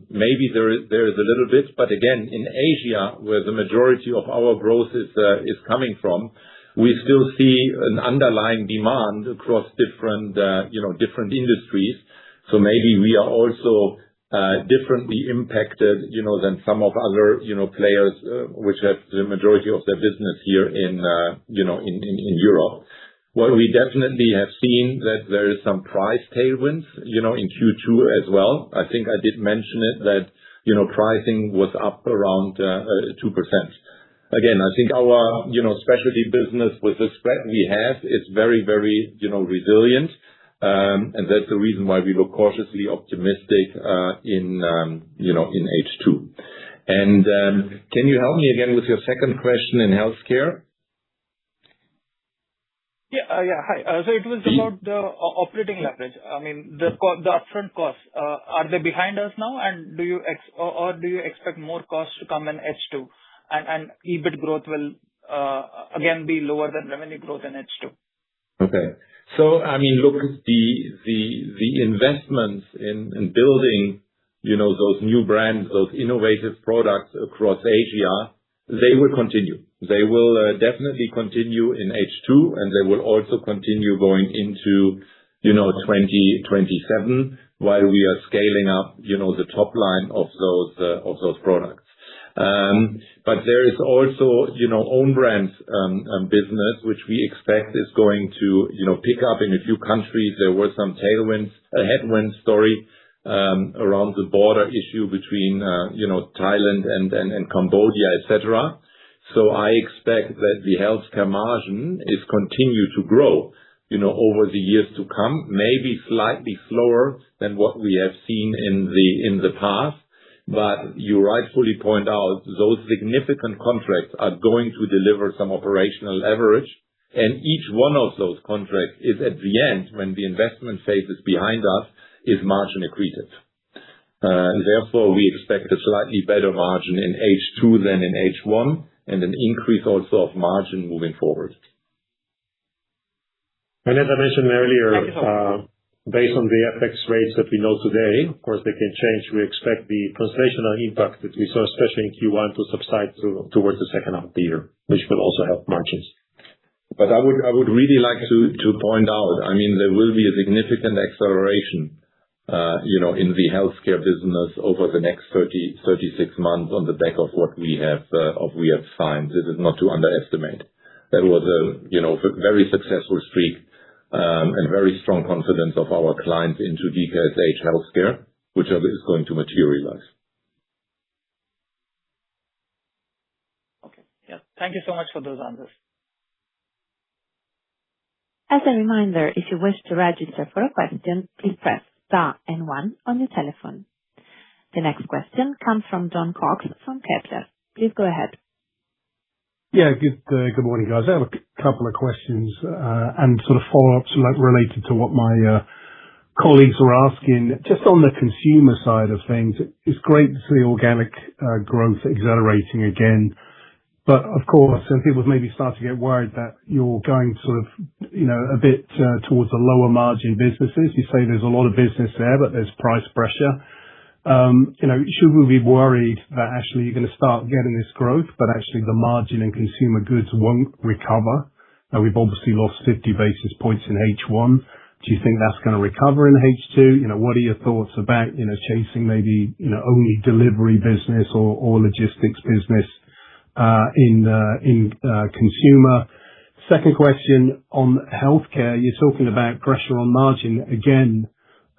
Maybe there is a little bit, but again, in Asia, where the majority of our growth is coming from, we still see an underlying demand across different industries. So maybe we are also differently impacted, than some of other, players, which have the majority of their business here in Europe. What we definitely have seen that there is some price tailwinds, in Q2 as well. I think I did mention it that, pricing was up around 2%. Again, I think our, specialty business with the spread we have is very, very, resilient. And that's the reason why we look cautiously optimistic in H2. And can you help me again with your second question in healthcare? Yeah. Hi. So it was about the operating leverage. I mean, the upfront costs, are they behind us now? And do you expect more costs to come in H2? And EBIT growth will again be lower than revenue growth in H2? Okay. So, I mean, look, the investments in building, those new brands, those innovative products across Asia, they will continue. They will definitely continue in H2, and they will also continue going into, 2027, while we are scaling up, the top line of those products. But there is also, own brands business, which we expect is going to, pick up in a few countries. There were some headwinds, around the border issue between, Thailand and Cambodia, etc. So I expect that the healthcare margin is continue to grow, over the years to come, maybe slightly slower than what we have seen in the past. But you rightfully point out those significant contracts are going to deliver some operational leverage, and each one of those contracts is at the end, when the investment phase is behind us, is margin accretive. Therefore, we expect a slightly better margin in H2 than in H1, and an increase also of margin moving forward. And as I mentioned earlier, based on the FX rates that we know today, of course, they can change. We expect the translational impact that we saw, especially in Q1, to subside towards the second half of the year, which will also help margins. But I would really like to point out, I mean, there will be a significant acceleration, in the healthcare business over the next 36 months on the back of what we have signed. This is not to underestimate. That was a very successful streak, and very strong confidence of our clients into DKSH Healthcare, which is going to materialize. Okay. Yeah. Thank you so much for those answers. As a reminder, if you wish to register for a question, please press star and 1 on your telephone. The next question comes from John Cox from Kepler. Please go ahead. Yeah, good morning, guys. I have a couple of questions and sort of follow-ups related to what my colleagues were asking. Just on the consumer side of things, it's great to see organic growth accelerating again. But of course, some people maybe start to get worried that you're going sort of, a bit towards the lower margin businesses. You say there's a lot of business there, but there's price pressure. Should we be worried that actually you're going to start getting this growth, but actually the margin in consumer goods won't recover? We've obviously lost 50 basis points in H1. Do you think that's going to recover in H2? What are your thoughts about, chasing maybe, only delivery business or logistics business in consumer? Second question on healthcare, you're talking about pressure on margin again.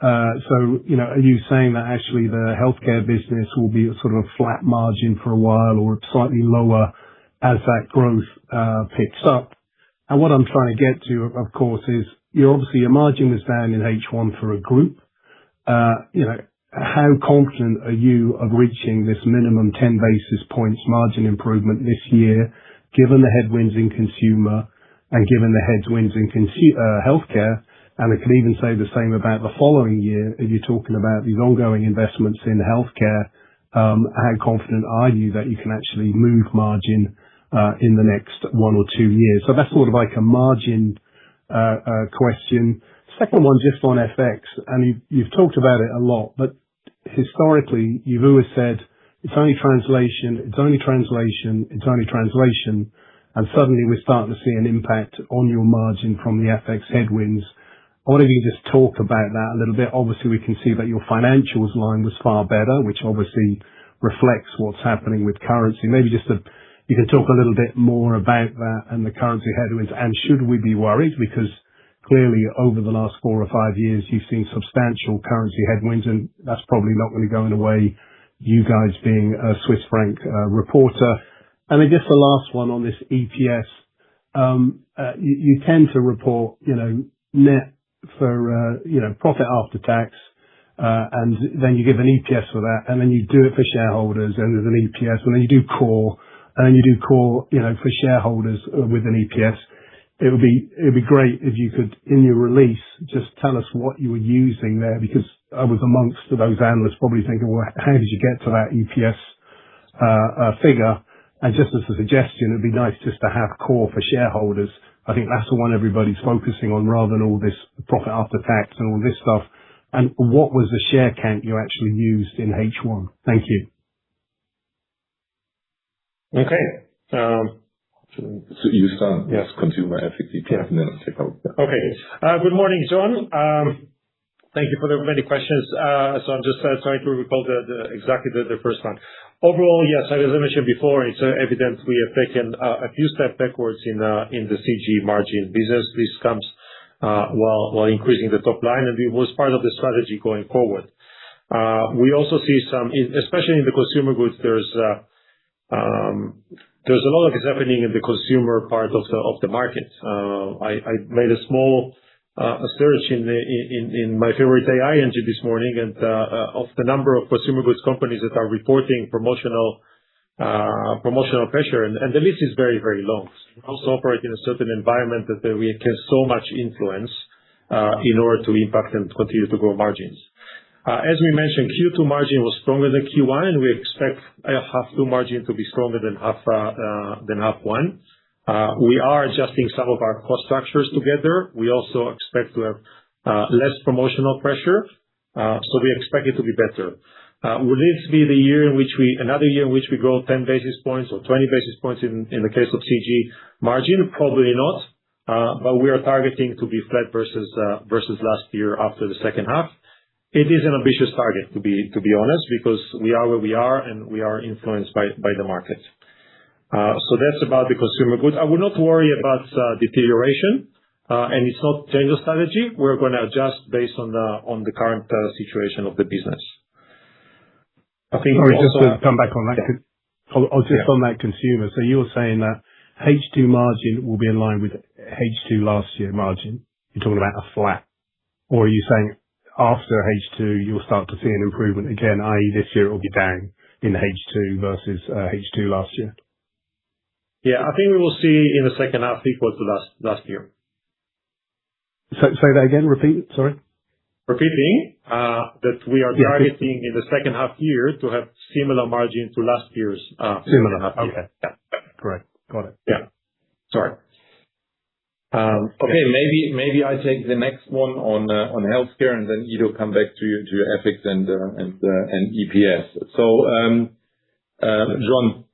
So, are you saying that actually the healthcare business will be a sort of flat margin for a while or slightly lower as that growth picks up? And what I'm trying to get to, of course, is obviously your margin was down in H1 for a group. how confident are you of reaching this minimum 10 basis points margin improvement this year, given the headwinds in consumer and given the headwinds in healthcare? And I could even say the same about the following year. If you're talking about these ongoing investments in healthcare, how confident are you that you can actually move margin in the next 1 or 2 years? So that's sort of like a margin question. Second one, just on FX, and you've talked about it a lot, but historically, you've always said it's only translation, it's only translation, it's only translation, and suddenly we're starting to see an impact on your margin from the FX headwinds. I wonder if you can just talk about that a little bit. Obviously, we can see that your financials line was far better, which obviously reflects what's happening with currency. Maybe just you can talk a little bit more about that and the currency headwinds, and should we be worried? Because clearly, over the last 4 or 5 years, you've seen substantial currency headwinds, and that's probably not going to go away, you guys being a Swiss franc reporter. And then just the last one on this EPS. You tend to report, net for, profit after tax, and then you give an EPS for that, and then you do it for shareholders, and there's an EPS, and then you do core, and then you do core, for shareholders with an EPS. It would be great if you could, in your release, just tell us what you were using there, because I was amongst those analysts probably thinking, well, how did you get to that EPS figure? And just as a suggestion, it'd be nice just to have core for shareholders. I think that's the one everybody's focusing on, rather than all this profit after tax and all this stuff. And what was the share count you actually used in H1? Thank you. Okay. So you start Yes. consumer FX EPS, and then I'll take over. Okay. Good morning, John. Thank you for the many questions. So I'm just trying to recall exactly the first one. Overall, yes, as I mentioned before, it's evident we have taken a few steps backwards in the CG margin business. This comes while increasing the top line, and it was part of the strategy going forward. We also see some, especially in the consumer goods, there's a lot of is happening in the consumer part of the market. I made a small search in my favorite AI engine this morning, and of the number of consumer goods companies that are reporting promotional pressure, and the list is very, very long. We also operate in a certain environment that we can so much influence in order to impact and continue to grow margins. As we mentioned, Q2 margin was stronger than Q1, and we expect half two margin to be stronger than half one. We are adjusting some of our cost structures together. We also expect to have less promotional pressure, so we expect it to be better. Will this be another year in which we grow 10 basis points or 20 basis points in the case of CG margin? Probably not, but we are targeting to be flat versus last year after the second half. It is an ambitious target, to be honest, because we are where we are, and we are influenced by the market. So that's about the consumer goods. I would not worry about deterioration, and it's not change of strategy. We're going to adjust based on the current situation of the business. I think Sorry, just to come back on that. Just on that consumer. So you're saying that H2 margin will be in line with H2 last year margin. You're talking about a flat, or are you saying after H2 you'll start to see an improvement again, i.e. this year it will be down in H2 versus H2 last year? Yeah, I think we will see in the second half equal to last year. So, say that again, repeat, sorry. Repeating, that we are targeting in the second half year to have similar margin to last year's Similar. half year. Okay. Yeah. Correct. Got it. Yeah. Sorry. Okay, maybe I take the next one on healthcare, and then Ido come back to your FX and EPS. So, John,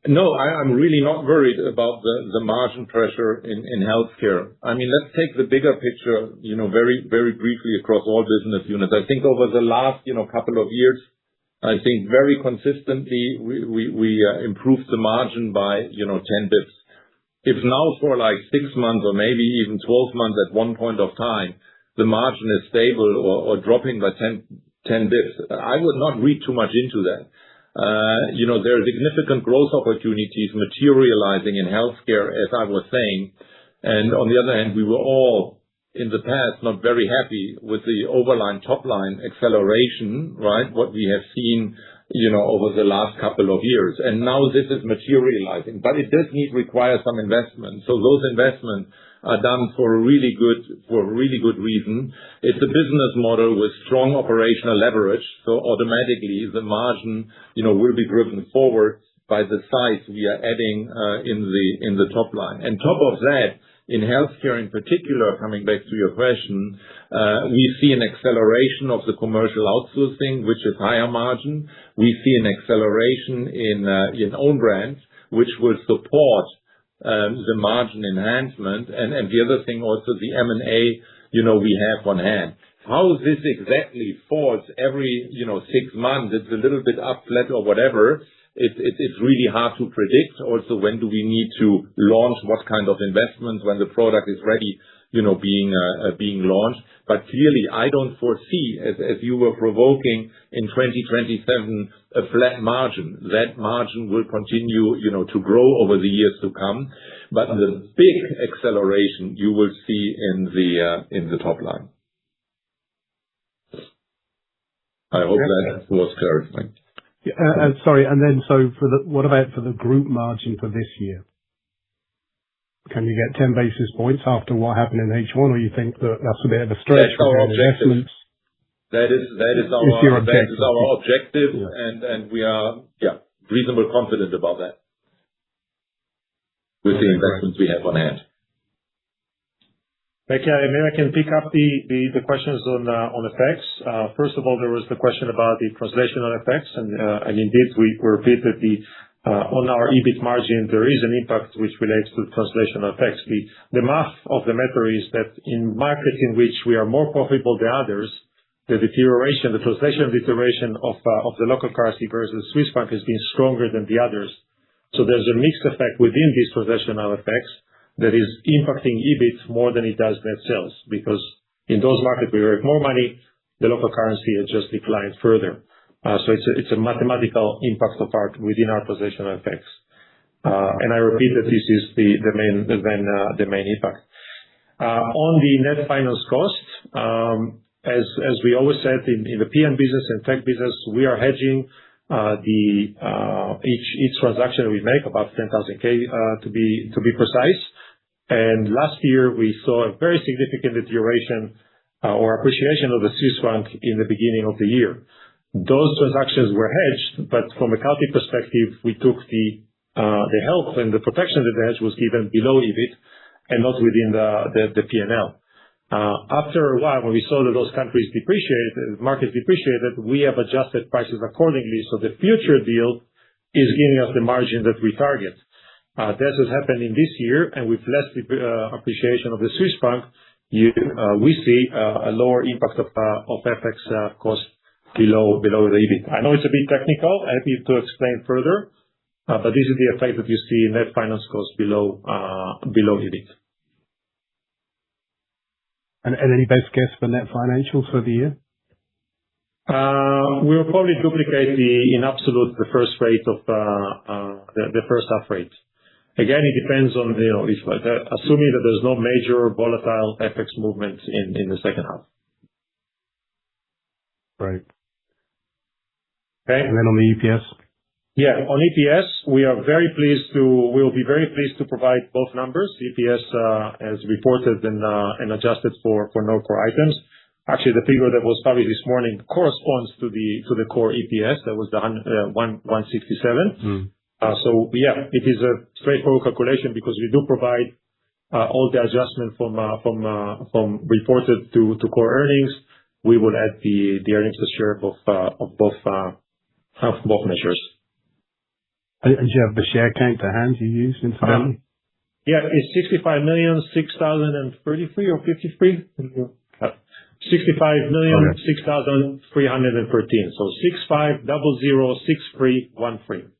no, I'm really not worried about the margin pressure in healthcare. I mean, let's take the bigger picture, very, very briefly across all business units. I think over the last, couple of years, I think very consistently we improved the margin by, 10 bits. If now for like 6 months or maybe even 12 months at one point of time, the margin is stable or dropping by 10 bits, I would not read too much into that. There are significant growth opportunities materializing in healthcare, as I was saying. And on the other hand, we were all in the past not very happy with the overline top line acceleration, right? What we have seen, over the last couple of years. And now this is materializing, but it does require some investment. So those investments are done for a really good reason. It's a business model with strong operational leverage. So automatically the margin, will be driven forward by the size we are adding in the top line. And top of that, in healthcare in particular, coming back to your question, we see an acceleration of the commercial outsourcing, which is higher margin. We see an acceleration in own brands, which will support the margin enhancement. And the other thing also, the M&A, we have on hand. How this exactly falls every, 6 months, it's a little bit up, flat or whatever. It's really hard to predict. Also, when do we need to launch what kind of investments when the product is ready, being launched. But clearly, I don't foresee, as you were provoking, in 2027, a flat margin. That margin will continue, to grow over the years to come. But the big acceleration you will see in the top line. I hope that was clarifying. Sorry, and then what about for the group margin for this year? Can you get 10 basis points after what happened in H1, or you think that that's a bit of a stretch? That's our objective. That is our objective, yeah. And we are reasonably confident about that with the investments we have on hand. Maybe I can pick up the questions on effects. First of all, there was the question about the translational effects, and indeed we repeat that on our EBIT margin there is an impact which relates to translational effects. The math of the matter is that in markets in which we are more profitable than others, the translation deterioration of the local currency versus Swiss franc has been stronger than the others. So there's a mixed effect within these translational effects that is impacting EBIT more than it does net sales, because in those markets where we make more money, the local currency has just declined further. So it's a mathematical impact within our translational effects. And I repeat that this is the main impact. On the net finance cost, as we always said in the PM business and tech business, we are hedging each transaction we make, about 10,000 to be precise. And last year we saw a very significant deterioration or appreciation of the Swiss franc in the beginning of the year. Those transactions were hedged, but from a accounting perspective, we took the help and the protection that the hedge was given below EBIT and not within the P&L. After a while, when we saw that those countries markets depreciated, we have adjusted prices accordingly. So the future deal is giving us the margin that we target. This has happened in this year, and with less appreciation of the Swiss franc, we see a lower impact of FX cost below the EBIT. I know it's a bit technical. I'm happy to explain further, but this is the effect that you see in net finance cost below EBIT. And any best guess for net financials for the year? We'll probably duplicate in absolute the first rate of the first half rate. Again, it depends on assuming that there's no major volatile FX movements in the second half. Right. Okay. And then on the EPS? Yeah, on EPS, we will be very pleased to provide both numbers, EPS as reported and adjusted for non-core items. Actually, the figure that was published this morning corresponds to the core EPS. That was the 167. So yeah, it is a straightforward calculation because we do provide all the adjustment from reported to core earnings. We will add the earnings per share of both measures. And do you have the share count to hand you used incidentally? Yeah, it's 65,006,033 or 53. 65,006,313. So 65,006,313.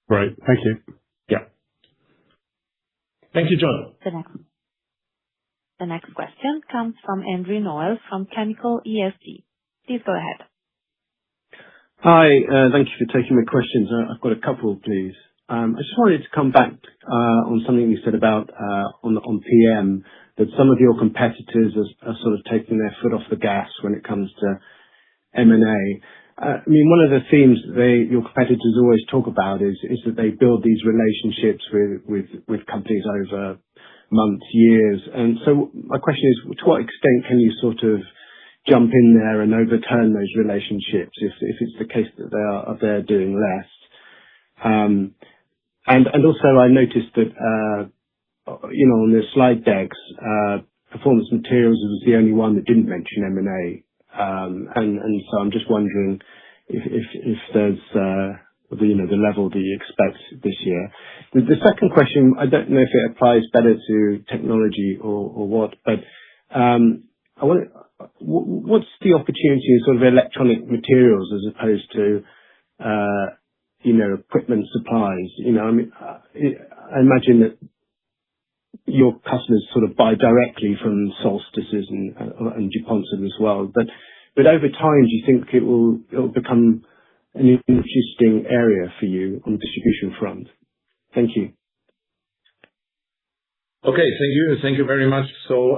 Right. Thank you. Yeah. Thank you, John. The next question comes from Andrew Noel from Chemical ESG. Please go ahead. Hi, thank you for taking my questions. I've got a couple, please. I just wanted to come back on something you said about on PM, that some of your competitors are sort of taking their foot off the gas when it comes to M&A. I mean, one of the themes your competitors always talk about is that they build these relationships with companies over months, years. And so my question is, to what extent can you sort of jump in there and overturn those relationships if it's the case that they're doing less? And also I noticed that on the slide decks, Performance Materials was the only one that didn't mention M&A. And so I'm just wondering if there's the level that you expect this year. The second question, I don't know if it applies better to technology or what, but what's the opportunity in sort of electronic materials as opposed to equipment supplies? I mean, I imagine that your customers sort of buy directly from Solstices and DuPont as well. But over time, do you think it will become an interesting area for you on the distribution front? Thank you. Okay, thank you very much. So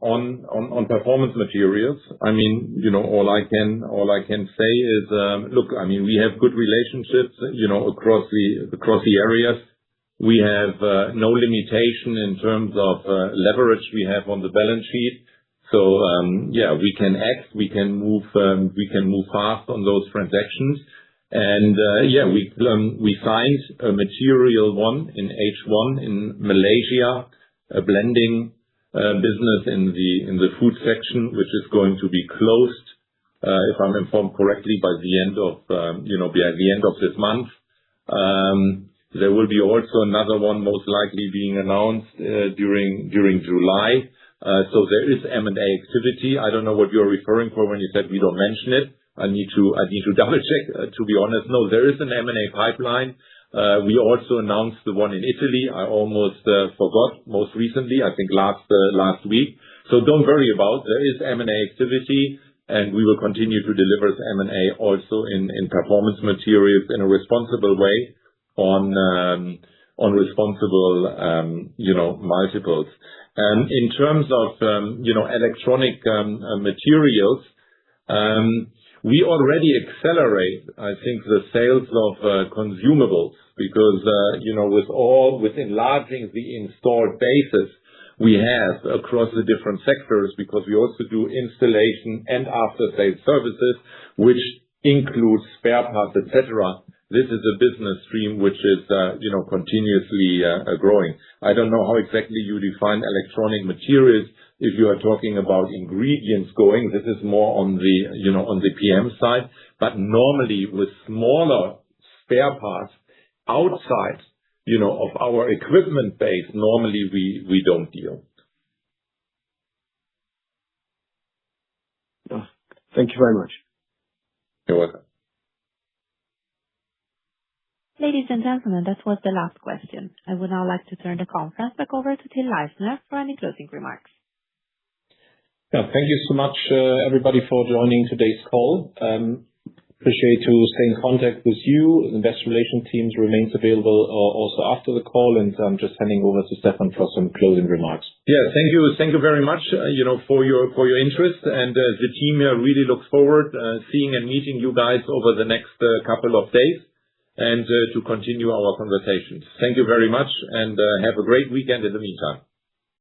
on Performance Materials, I mean, all I can say is, look, I mean, we have good relationships, across the areas. We have no limitation in terms of leverage we have on the balance sheet. So we can act, we can move fast on those transactions. And we signed a material one in H1 in Malaysia, a blending business in the food section, which is going to be closed, if I'm informed correctly, by the end of this month. There will be also another one most likely being announced during July. So there is M&A activity. I don't know what you're referring for when you said we don't mention it. I need to double check, to be honest. No, there is an M&A pipeline. We also announced the one in Italy. I almost forgot most recently, I think last week. So don't worry about, there is M&A activity, and we will continue to deliver M&A also in Performance Materials in a responsible way on responsible, multiples. In terms of, electronic materials, we already accelerate, I think, the sales of consumables because, with enlarging the installed basis we have across the different sectors, because we also do installation and after-sales services, which includes spare parts, etc. This is a business stream which is, continuously growing. I don't know how exactly you define electronic materials. If you are talking about ingredients going, this is more on the PM side. But normally with smaller spare parts outside, of our equipment base, normally we don't deal. Thank you very much. You're welcome. Ladies and gentlemen, that was the last question. I would now like to turn the conference back over to Till Leisner for any closing remarks. Yeah, thank you so much, everybody, for joining today's call. Appreciate to stay in contact with you. The Investor Relations teams remains available also after the call, and I'm just handing over to Stefan for some closing remarks. Yeah, thank you very much, for your interest, and the team here really looks forward seeing and meeting you guys over the next couple of days, and to continue our conversations. Thank you very much, and have a great weekend in the meantime.